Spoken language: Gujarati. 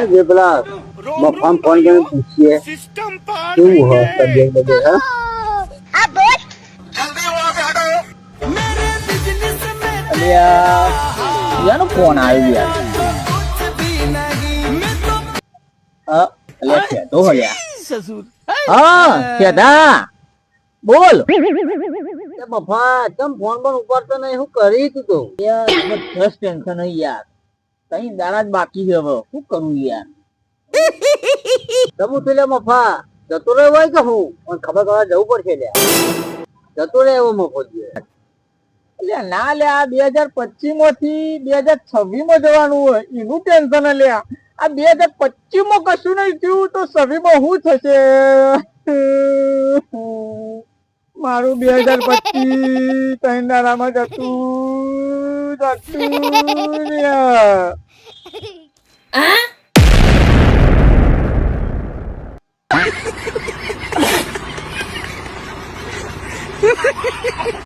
જે પેલા મફામ ફોન કરીને પૂછીએ કેવું હોય તબિયત બધે હા યાનો ફોન આવ્યો યાર હા અલે કેતો હલ્યા હા કેદા બોલ એ મફા તમ ફોન પણ ઉપાડતો નહીં શું કરી તું તો યાર જબરજસ્ત ટેન્શન હે યાર કઈ દાડા જ બાકી છે હવે શું કરું યાર તમું તું લે મફા જતો રહ્યો હોય કે હું મને ખબર કરવા જવું પડશે લે જતો રહે એવો મફો જોઈએ એટલે ના લે આ 2025 માંથી 2026 માં જવાનું હોય એનું ટેન્શન લે આ 2025 માં કશું નહીં થયું તો 26 માં શું થશે મારું 2025 ત્રણ દાડામાં જતું